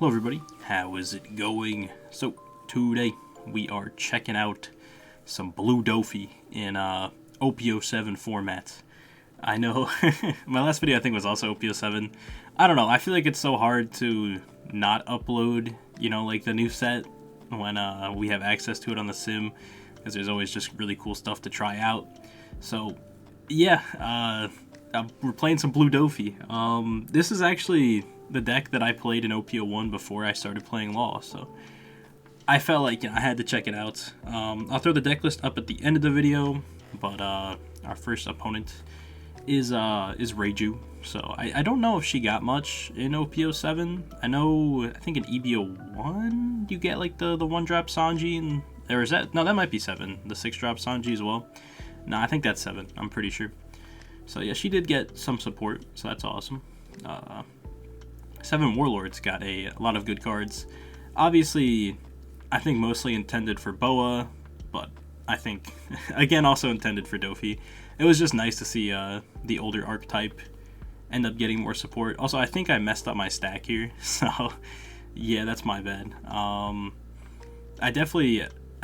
Hello everybody, how is it going? So today we are checking out some blue Doffy in OP07 format. I know my last video I think was also OP07. I don't know, I feel like it's so hard to not upload, like the new set when we have access to it on the sim, because there's always just really cool stuff to try out. So yeah, we're playing some blue Doffy. This is actually the deck that I played in OP01 before I started playing Law, so I felt like I had to check it out. I'll throw the deck list up at the end of the video, but our first opponent is Reiju. So I don't know if she got much in OP07. I think in EB01 you get like the 1-drop Sanji, and or is that, no, that might be 7, the 6-drop Sanji as well. No, I think that's 7, I'm pretty sure. So yeah, she did get some support, so that's awesome. 7 Warlords got a lot of good cards. Obviously, I think mostly intended for Boa, but I think, again, also intended for Doffy. It was just nice to see the older archetype end up getting more support. Also, I think I messed up my stack here, so yeah, that's my bad. I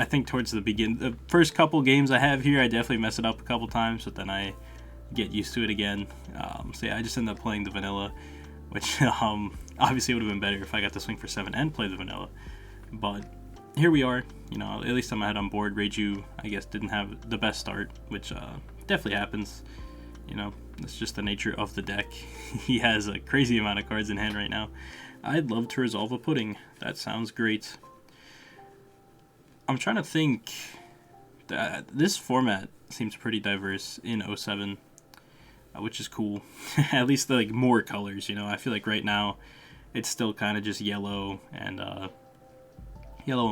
think towards the first couple games I have here, I definitely mess it up a couple times, but then I get used to it again. So yeah, I just ended up playing the vanilla, which obviously would have been better if I got to swing for 7 and play the vanilla. But here we are, at least I'm on board. Reiju, I guess, didn't have the best start, which definitely happens. It's just the nature of the deck. He has a crazy amount of cards in hand right now. I'd love to resolve a pudding. That sounds great. I'm trying to think. This format seems pretty diverse in 07. Which is cool. At least like more colors, I feel like right now it's still kind of just yellow and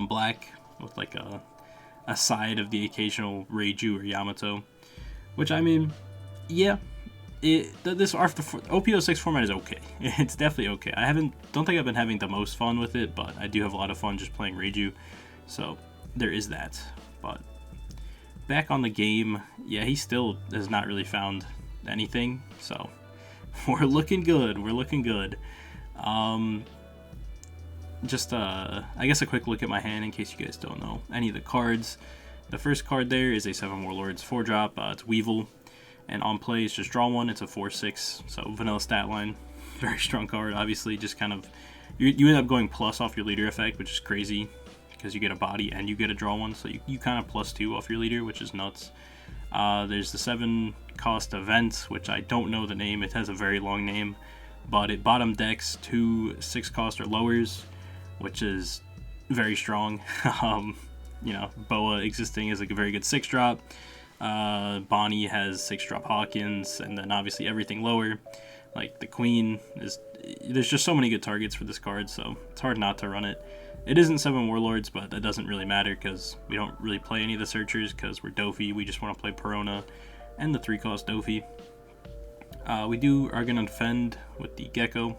black with like a side of the occasional Reiju or Yamato, which, I mean, yeah, this OP06 format is okay. It's definitely okay. Don't think I've been having the most fun with it, but I do have a lot of fun just playing Reiju, so there is that. But back on the game, yeah, he still has not really found anything, so we're looking good. Just I guess a quick look at my hand in case you guys don't know any of the cards. The first card there is a 7 Warlords 4-drop. It's Weevil, and on play it's just draw 1. It's a 4/6, so vanilla stat line. Very strong card. Obviously, just kind of you end up going plus off your leader effect, which is crazy because you get a body and you get a draw 1, so you kind of +2 off your leader, which is nuts. There's the 7-cost event, which I don't know the name. It has a very long name, but it bottom decks 2 6-cost or lowers, which is very strong. Boa existing is like a very good 6-drop. Bonnie has 6-drop Hawkins, and then obviously everything lower, like the Queen is. There's just so many good targets for this card, so it's hard not to run it. It isn't 7 Warlords, but that doesn't really matter because we don't really play any of the Searchers because we're Doffy. We just want to play Perona and the 3-cost Doffy. We are going to defend with the Gecko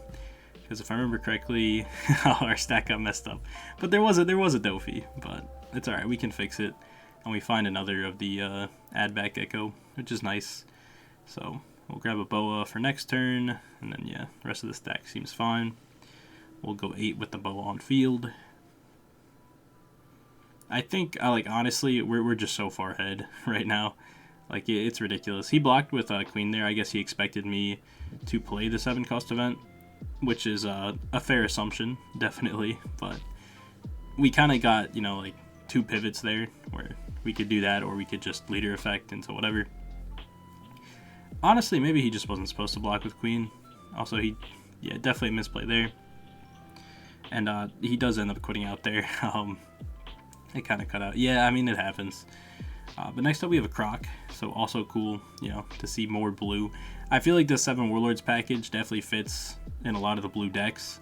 because if I remember correctly, our stack got messed up. But there was a Doffy, but it's alright, we can fix it. And we find another of the add-back Gecko, which is nice. So we'll grab a Boa for next turn, and then yeah, the rest of the stack seems fine. We'll go 8 with the Boa on field. I think, honestly, we're just so far ahead right now. Like, it's ridiculous. He blocked with Queen there. I guess he expected me to play the 7-cost event, which is a fair assumption, definitely. But we kind of got, 2 pivots there where we could do that, or we could just leader effect into whatever. Honestly, maybe he just wasn't supposed to block with Queen. Also, definitely a misplay there. And he does end up quitting out there. It kind of cut out. Yeah, I mean, it happens. But next up we have a Croc, so also cool, to see more blue. I feel like the 7 Warlords package definitely fits in a lot of the blue decks.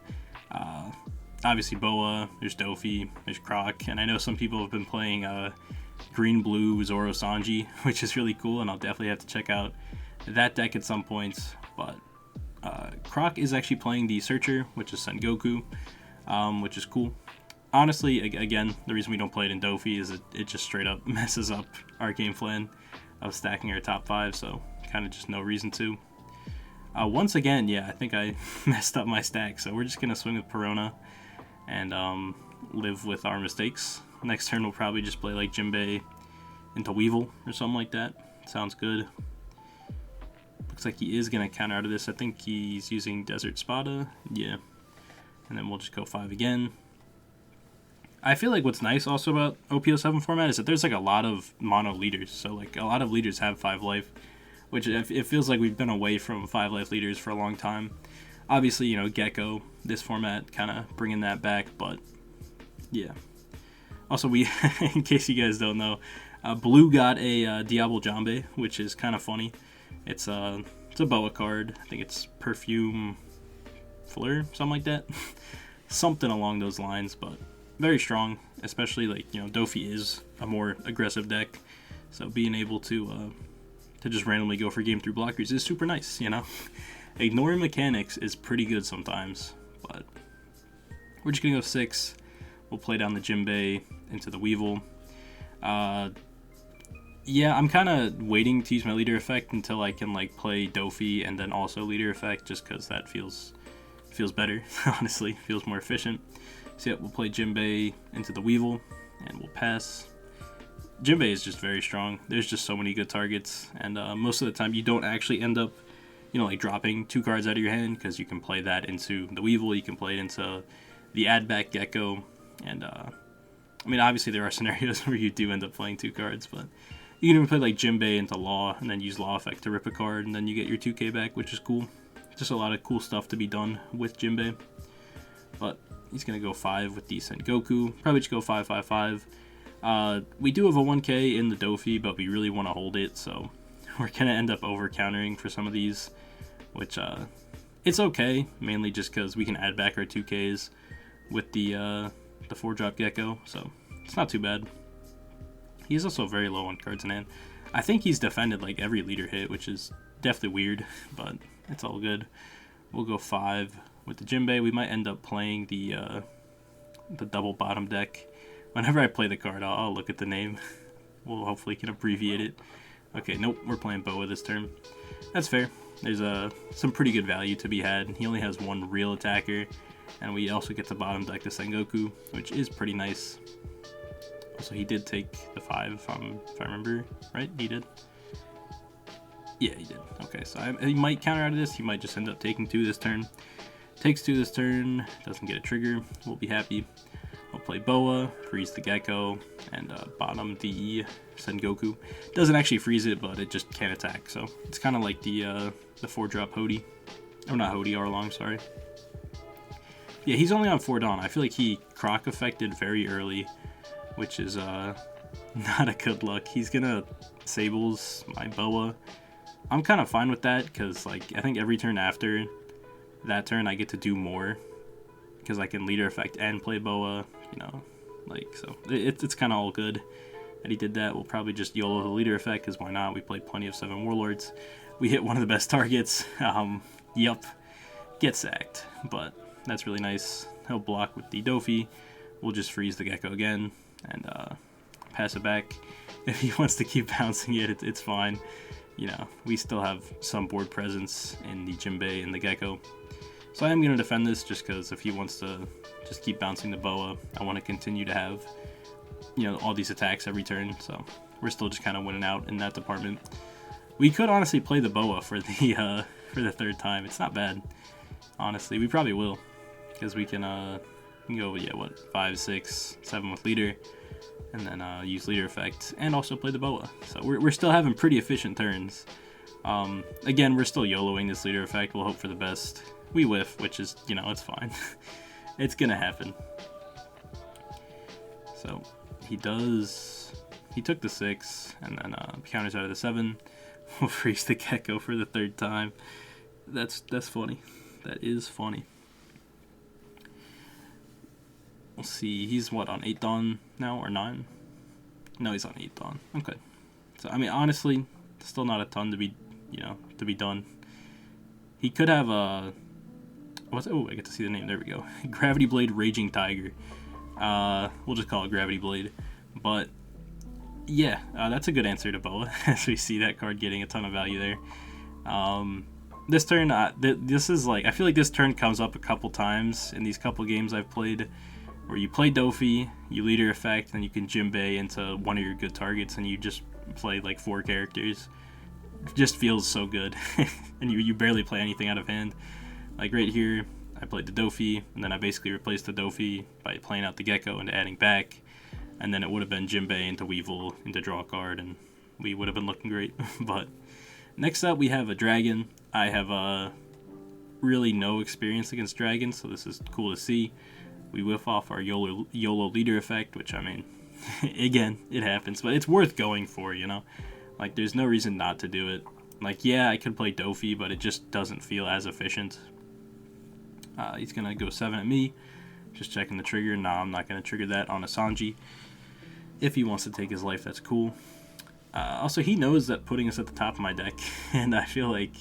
Obviously Boa, there's Doffy, there's Croc, and I know some people have been playing green-blue Zoro Sanji, which is really cool, and I'll definitely have to check out that deck at some point. But Croc is actually playing the Searcher, which is Sengoku, which is cool. Honestly, again, the reason we don't play it in Doffy is it just straight up messes up our game plan of stacking our top 5, so kind of just no reason to. Once again, yeah, I think I messed up my stack, so we're just going to swing with Perona. and live with our mistakes. Next turn we'll probably just play like Jinbei into Weevil or something like that. Sounds good. Looks like he is going to counter out of this. I think he's using Desert Spada. Yeah. And then we'll just go 5 again. I feel like what's nice also about OP07 format is that there's like a lot of mono leaders. So like a lot of leaders have 5 life, which it feels like we've been away from 5 life leaders for a long time. Obviously, you know, Gecko, this format kind of bringing that back, but yeah. Also, we, in case you guys don't know, Blue got a Diablo Jambe, which is kind of funny. It's a Boa card. I think it's Perfume Fleur, something like that. Something along those lines, but very strong. Especially like, you know, Doffy is a more aggressive deck, so being able to just randomly go for game 3 blockers is super nice. You know, ignoring mechanics is pretty good sometimes. But we're just gonna go 6. We'll play down the Jinbei into the Weevil. Yeah, I'm kind of waiting to use my leader effect until I can like play Doffy and then also leader effect, just because that feels better. Honestly, feels more efficient. So yeah, we'll play Jinbei into the Weevil, and we'll pass. Jinbei is just very strong. There's just so many good targets, and most of the time you don't actually end up, you know, like dropping 2 cards out of your hand, because you can play that into the Weevil. You can play it into the add back Gecko, and I mean, obviously there are scenarios where you do end up playing 2 cards, but you can even play like Jinbei into Law and then use Law effect to rip a card, and then you get your 2k back, which is cool. Just a lot of cool stuff to be done with Jinbei. But he's going to go 5 with the Sengoku. Probably just go 5-5-5. We do have a 1k in the Doffy, but we really want to hold it, so we're going to end up over-countering for some of these, which it's okay, mainly just because we can add back our 2ks with the 4-drop Gecko, so it's not too bad. He's also very low on cards in hand. I think he's defended like every leader hit, which is definitely weird, but it's all good. We'll go 5 with the Jinbei. We might end up playing the double bottom deck. Whenever I play the card, I'll look at the name. We'll hopefully can abbreviate it. Okay, nope, we're playing Boa this turn. That's fair. There's some pretty good value to be had. He only has 1 real attacker, and we also get to bottom deck the Sengoku, which is pretty nice. Also, he did take the 5, if I remember right. He did. Yeah, he did. Okay, so he might counter out of this. He might just end up taking 2 this turn. Takes 2 this turn. Doesn't get a trigger. We'll be happy. We'll play Boa, freeze the Gecko, and bottom the Sengoku. Doesn't actually freeze it, but it just can't attack. So it's kind of like the 4-drop Hody. Oh, not Hody, Arlong, sorry. Yeah, he's only on 4 Dawn. I feel like he Croc affected very early, which is not a good look. He's gonna Sables my Boa. I'm kind of fine with that, because like I think every turn after that turn I get to do more, because I can leader effect and play Boa, you know, like, so it's kind of all good that he did that. We'll probably just YOLO the leader effect, because why not? We played plenty of 7 Warlords. We hit one of the best targets. Yup, get sacked, but that's really nice. He'll block with the Doffy. We'll just freeze the Gecko again and pass it back. If he wants to keep bouncing it, it's fine. You know, we still have some board presence in the Jinbei and the Gecko. So I am going to defend this, just because if he wants to just keep bouncing the Boa, I want to continue to have, you know, all these attacks every turn. So we're still just kind of winning out in that department. We could honestly play the Boa for the 3rd time. It's not bad, honestly. We probably will, because we can go, yeah, what, 5, 6, 7 with leader, and then use leader effect, and also play the Boa. So we're still having pretty efficient turns. Again, we're still YOLOing this leader effect. We'll hope for the best. We whiff, which is, you know, it's fine. It's gonna happen. So he took the 6, and then counters out of the 7. We'll freeze the Gecko for the 3rd time. That's funny. That is funny. We'll see. He's what, on 8 Dawn now, or 9? No, he's on 8 Dawn. Okay. So I mean, honestly, still not a ton to be, you know, to be done. He could have a. Oh, I get to see the name. There we go. Gravity Blade Raging Tiger. We'll just call it Gravity Blade. But yeah, that's a good answer to Boa, as we see that card getting a ton of value there. this turn, this is like, I feel like this turn comes up a couple times in these couple games I've played, where you play Doffy, you leader effect, and you can Jinbei into one of your good targets, and you just play like 4 characters. It just feels so good, and you barely play anything out of hand. Like right here, I played the Doffy, and then I basically replaced the Doffy by playing out the Gecko and adding back, and then it would have been Jinbei into Weevil into draw a card, and we would have been looking great. But next up, we have a dragon. I have really no experience against dragons, so this is cool to see. We whiff off our YOLO leader effect, which, I mean, again, it happens, but it's worth going for, you know? Like, there's no reason not to do it. Like, yeah, I could play Doffy, but it just doesn't feel as efficient. He's going to go 7 at me. Just checking the trigger. Nah, I'm not going to trigger that on a Sanji. If he wants to take his life, that's cool. Also, he knows that putting us at the top of my deck, and I feel like,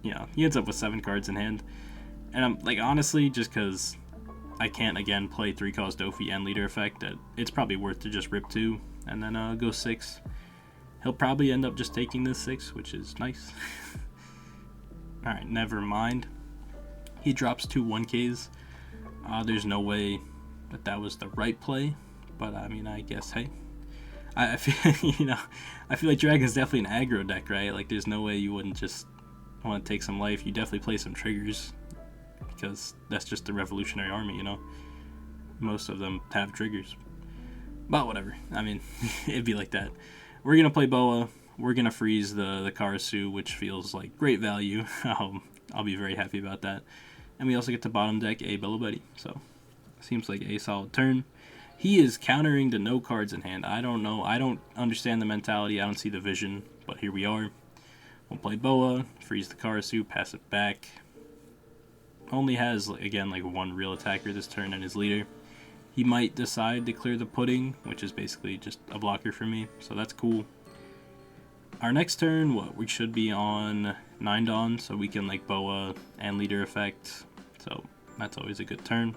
you know, he ends up with 7 cards in hand. And I'm, like, honestly, just because I can't, again, play 3-cost Doffy and leader effect, that it's probably worth to just rip 2 and then go 6. He'll probably end up just taking this 6, which is nice. Alright, never mind. He drops 2 1Ks. There's no way that was the right play, but I mean, I guess, hey. I feel, you know, I feel like Dragon's definitely an aggro deck, right? Like, there's no way you wouldn't just want to take some life. You definitely play some triggers, because that's just the Revolutionary Army, you know? Most of them have triggers. But whatever. I mean, it'd be like that. We're going to play Boa. We're going to freeze the Karasu, which feels like great value. I'll be very happy about that. And we also get to bottom deck a Bello Betty. So, seems like a solid turn. He is countering the no cards in hand. I don't know. I don't understand the mentality. I don't see the vision. But here we are. We'll play Boa, freeze the Karasu, pass it back. Only has, again, like 1 real attacker this turn and his leader. He might decide to clear the pudding, which is basically just a blocker for me. So that's cool. Our next turn, we should be on 9 Dawn, so we can like Boa and leader effect. So that's always a good turn.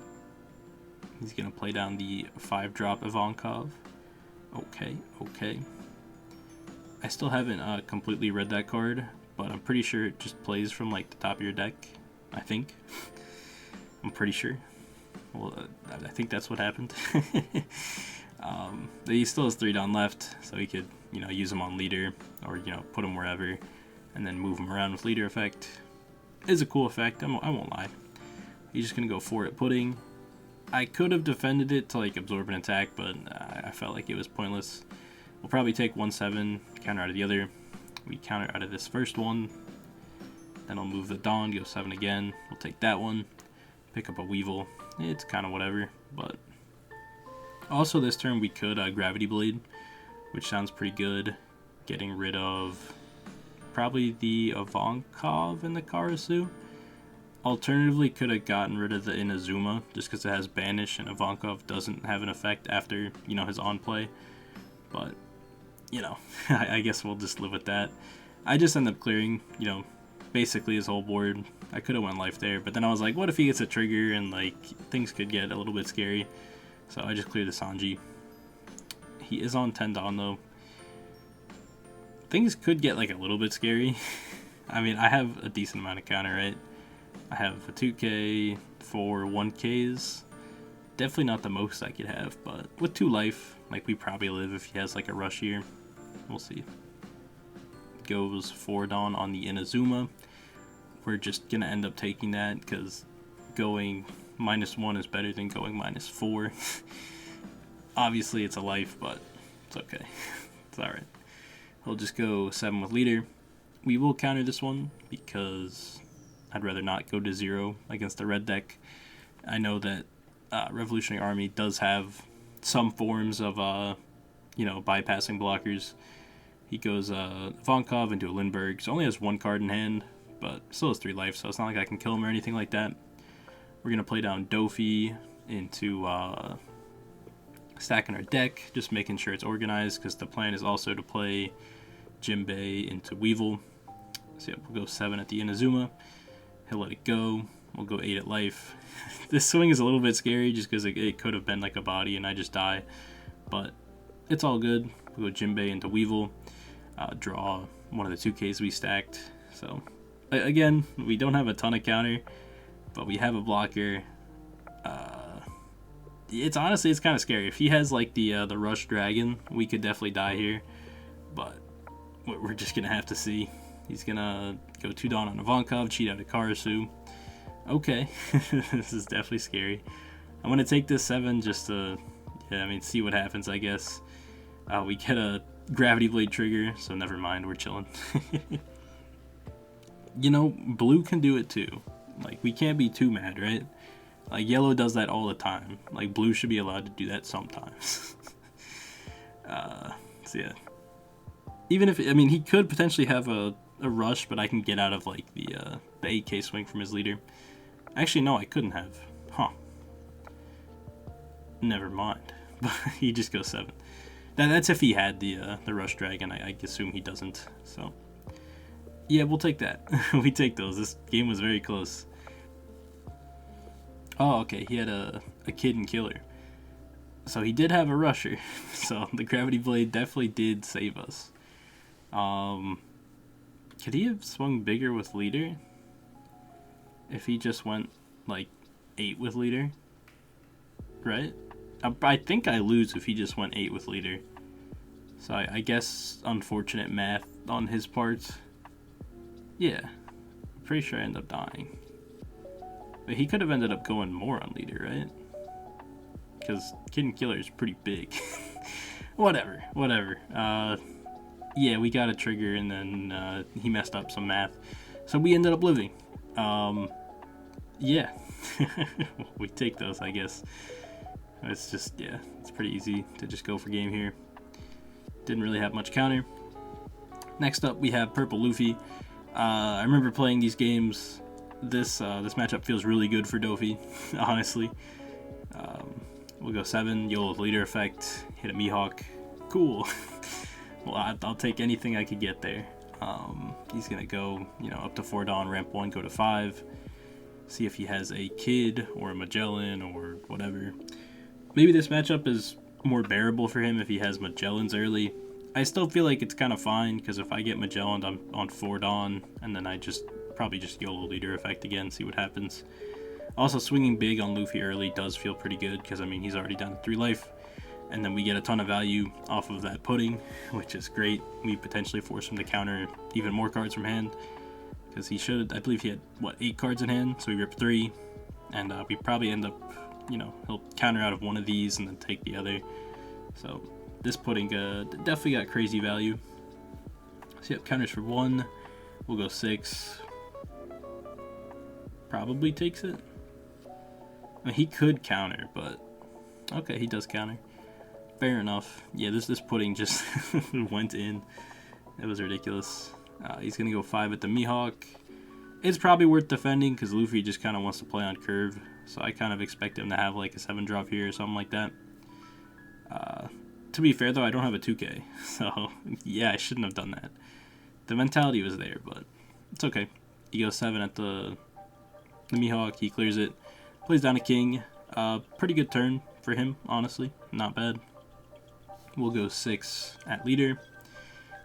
He's going to play down the 5-drop Ivankov. Okay. I still haven't completely read that card, but I'm pretty sure it just plays from like the top of your deck, I think. I'm pretty sure. Well, I think that's what happened. He still has 3 down left, so he could, you know, use him on leader, or, you know, put him wherever, and then move him around with leader effect. It's a cool effect, I won't lie. He's just going to go 4 at pudding. I could have defended it to like absorb an attack, but I felt like it was pointless. We'll probably take 1-7, counter out of the other. We counter out of this first one. Then I'll move the Dawn, go 7 again. We'll take that one. Pick up a Weevil. It's kind of whatever, but also this turn we could Gravity Blade, which sounds pretty good. Getting rid of probably the Ivankov and the Karasu. Alternatively, could have gotten rid of the Inazuma, just because it has Banish, and Ivankov doesn't have an effect after, you know, his on-play. But, you know, I guess we'll just live with that. I just end up clearing, you know, basically his whole board. I could have went life there, but then I was like, what if he gets a trigger, and, like, things could get a little bit scary. So I just cleared the Sanji. He is on 10 Dawn, though. Things could get, like, a little bit scary. I mean, I have a decent amount of counter, right? I have a 2k, 4 1ks. Definitely not the most I could have, but with 2 life, like, we probably live if he has like a rush here. We'll see. Goes 4 Dawn on the Inazuma. We're just gonna end up taking that because going -1 is better than going -4. Obviously it's a life, but it's okay. It's alright. We'll just go 7 with leader. We will counter this one because I'd rather not go to 0 against the red deck. I know that Revolutionary Army does have some forms of, you know, bypassing blockers. He goes Ivankov into a Lindbergh, so only has 1 card in hand, but still has 3 life, so it's not like I can kill him or anything like that. We're going to play down Doffy into stacking our deck, just making sure it's organized, because the plan is also to play Jinbei into Weevil. So yeah, we'll go 7 at the Inazuma. He'll let it go. We'll go 8 at life. This swing is a little bit scary just because it could have been like a body and I just die. But it's all good. We'll go Jinbei into Weevil. Draw one of the 2Ks we stacked. So Again, we don't have a ton of counter, but we have a blocker. It's honestly, it's kind of scary. If he has like the Rush Dragon, we could definitely die here, but we're just gonna have to see. He's gonna go 2 Dawn on Ivankov, cheat out of Karasu. Okay, this is definitely scary. I'm gonna take this 7 just to, yeah, I mean, see what happens, I guess. We get a Gravity Blade trigger, so never mind, we're chilling. You know, blue can do it too. Like, we can't be too mad, right? Like, yellow does that all the time. Like, blue should be allowed to do that sometimes. So yeah. Even if, I mean, he could potentially have a rush, but I can get out of, like, the 8k swing from his leader. Actually, no, I couldn't have. Huh. Never mind. But he just goes 7. That's if he had the Rush Dragon. I assume he doesn't, so. Yeah, we'll take that. We take those. This game was very close. Oh, okay, he had a Kid and Killer. So he did have a Rusher. So the Gravity Blade definitely did save us. Could he have swung bigger with Leader? If he just went, like, 8 with Leader? Right? I think I lose if he just went 8 with Leader. So I guess unfortunate math on his part. Yeah. Pretty sure I end up dying. But he could have ended up going more on Leader, right? Because Kid and Killer is pretty big. Whatever. Yeah, we got a trigger and then he messed up some math. So we ended up living. Yeah. We take those, I guess. It's just, yeah, it's pretty easy to just go for game here. Didn't really have much counter. Next up, we have Purple Luffy. I remember playing these games. This matchup feels really good for Doffy, honestly. We'll go 7, YOLO Leader effect, hit a Mihawk. Cool. Well, I'll take anything I could get there. He's going to go, up to 4 Dawn, ramp 1, go to 5. See if he has a Kid or a Magellan or whatever. Maybe this matchup is more bearable for him if he has Magellans early. I still feel like it's kind of fine, because if I get Magellan, I'm on 4 Dawn, and then I probably just YOLO Leader effect again, see what happens. Also, swinging big on Luffy early does feel pretty good, because, I mean, he's already down to 3 life, and then we get a ton of value off of that pudding, which is great. We potentially force him to counter even more cards from hand, because he should, I believe he had, 8 cards in hand, so we rip 3, and we probably end up, he'll counter out of one of these and then take the other. So this pudding definitely got crazy value. So yep, counters for 1. We'll go 6. Probably takes it. I mean, he could counter, but okay, he does counter. Fair enough. Yeah, this pudding just went in. It was ridiculous. He's gonna go 5 at the Mihawk. It's probably worth defending because Luffy just kind of wants to play on curve. So I kind of expect him to have like a 7 drop here or something like that. To be fair though, I don't have a 2k. So yeah, I shouldn't have done that. The mentality was there, but it's okay. He goes 7 at the Mihawk. He clears it. Plays down a king. Pretty good turn for him, honestly. Not bad. We'll go 6 at leader.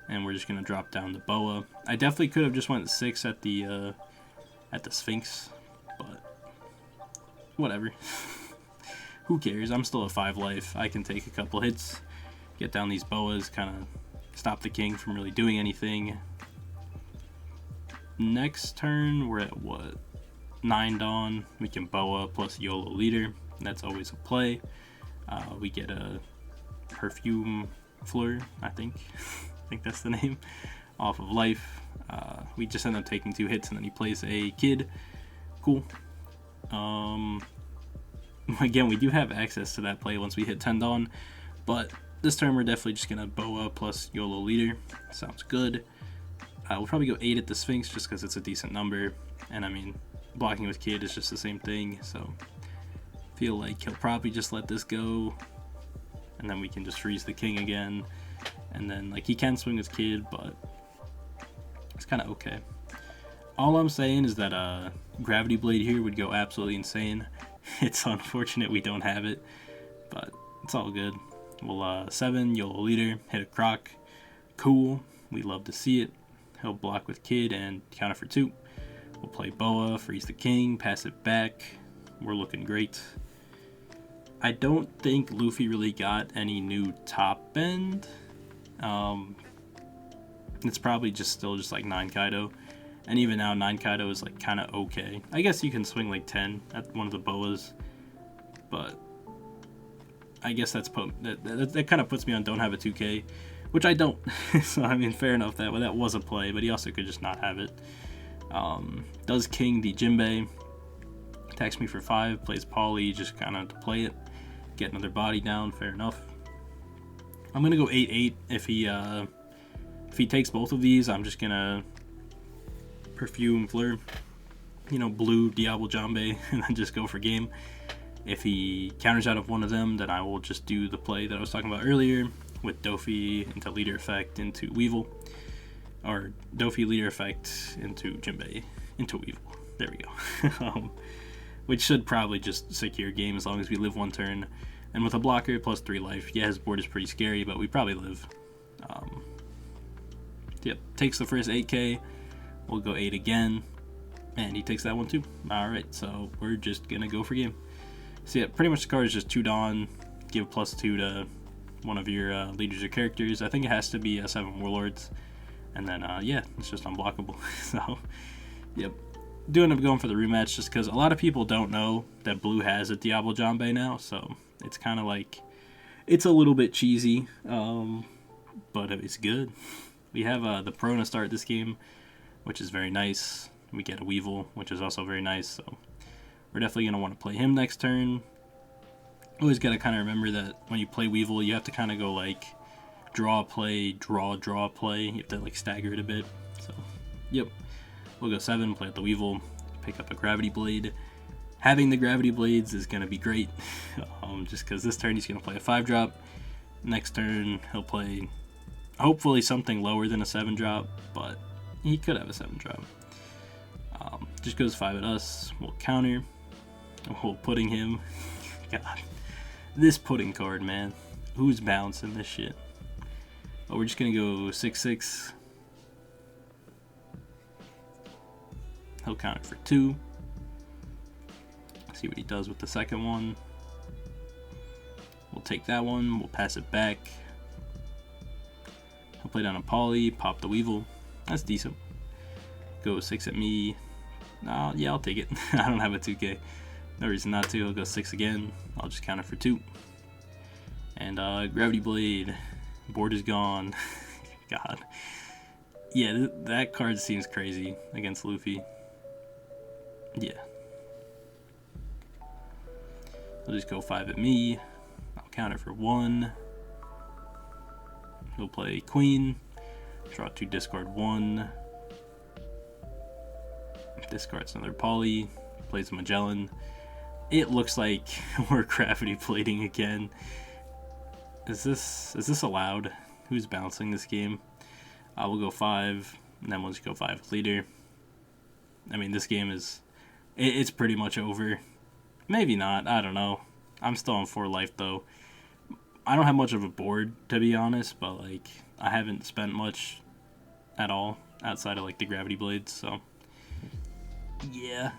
And we're just going to drop down the boa. I definitely could have just went 6 at the Sphinx, but whatever. Who cares? I'm still at 5 life. I can take a couple hits, get down these boas, kind of stop the king from really doing anything. Next turn, we're at what? 9 Dawn. We can boa plus YOLO Leader. That's always a play. We get a Perfume Fleur, I think. I think that's the name, off of life. We just end up taking 2 hits, and then he plays a Kid. Cool. Again, we do have access to that play once we hit 10 Dawn, but this turn we're definitely just going to boa plus YOLO Leader. Sounds good. We'll probably go 8 at the Sphinx just because it's a decent number, and I mean, blocking with Kid is just the same thing, so feel like he'll probably just let this go, and then we can just freeze the king again. And then, like, he can swing his Kid, but it's kind of okay. All I'm saying is that Gravity Blade here would go absolutely insane. It's unfortunate we don't have it, but it's all good. We'll 7, YOLO Leader, hit a Croc. Cool. We love to see it. He'll block with Kid and counter for 2. We'll play Boa, freeze the king, pass it back. We're looking great. I don't think Luffy really got any new top end. It's probably still just like 9 Kaido. And even now 9 Kaido is like kind of okay. I guess you can swing like 10 at one of the Boas. But I guess that kind of puts me on don't have a 2K. Which I don't. So I mean, fair enough, that was a play. But he also could just not have it. Does King the Jinbei. Attacks me for 5. Plays Polly just kind of to play it. Get another body down. Fair enough. I'm going to go 8-8 if he takes both of these. I'm just going to Perfume Fleur, you know, blue Diablo Jambe, and then just go for game. If he counters out of one of them, then I will just do the play that I was talking about earlier with Doffy into leader effect into Weevil, or Doffy leader effect into Jinbei into Weevil. There we go. Which should probably just secure game as long as we live one turn. And with a blocker plus 3 life, yeah, his board is pretty scary, but we probably live. Yep, takes the first 8K. We'll go 8 again, and he takes that one too. Alright, so we're just gonna go for game. So yeah, pretty much the card is just 2 Dawn, give +2 to one of your leaders or characters. I think it has to be 7 Warlords, and then yeah, it's just unblockable. So, yep. Do end up going for the rematch just because a lot of people don't know that blue has a Diablo Jambe now, so it's kind of like, it's a little bit cheesy, but it's good. We have the Pro to start this game, which is very nice. We get a Weevil, which is also very nice, so we're definitely going to want to play him next turn. Always got to kind of remember that when you play Weevil, you have to kind of go like draw, play, draw, play. You have to like stagger it a bit. So, yep. We'll go 7, play with the Weevil, pick up a Gravity Blade. Having the Gravity Blades is going to be great, just because this turn he's going to play a 5-drop. Next turn he'll play hopefully something lower than a 7-drop, but he could have a 7-drop. Just goes 5 at us. We'll counter. We'll pudding him. God, this pudding card, man. Who's bouncing this shit? Oh, we're just gonna go 6/6. He'll counter for 2. See what he does with the second one. We'll take that one. We'll pass it back. He'll play down a Polly. Pop the Weevil. That's decent. Go 6 at me. Yeah, I'll take it. I don't have a 2K. No reason not to. I'll go 6 again. I'll just counter for 2. And Gravity Blade. Board is gone. God. Yeah, that card seems crazy against Luffy. Yeah. I'll just go 5 at me. I'll counter for 1. He'll play Queen. Draw 2, discard 1. Discards another Polly. Plays a Magellan. It looks like we're gravity plating again. Is this allowed? Who's bouncing this game? We'll go 5, and then we'll just go 5 with leader. I mean, this game is, it's pretty much over. Maybe not. I don't know. I'm still on 4 life though. I don't have much of a board, to be honest, but like I haven't spent much at all outside of like the Gravity Blades, so yeah,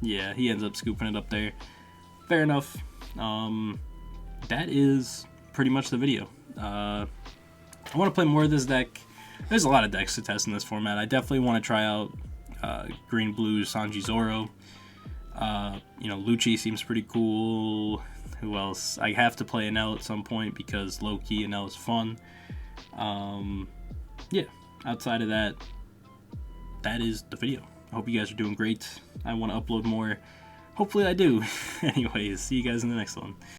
he ends up scooping it up there. Fair enough. That is pretty much the video. I want to play more of this deck. There's a lot of decks to test in this format. I definitely want to try out Green Blue Sanji Zoro. You know, Lucci seems pretty cool. Who else? I have to play Enel at some point because low-key Enel is fun. Yeah, outside of that, that is the video. I hope you guys are doing great. I want to upload more. Hopefully I do. Anyways, see you guys in the next one.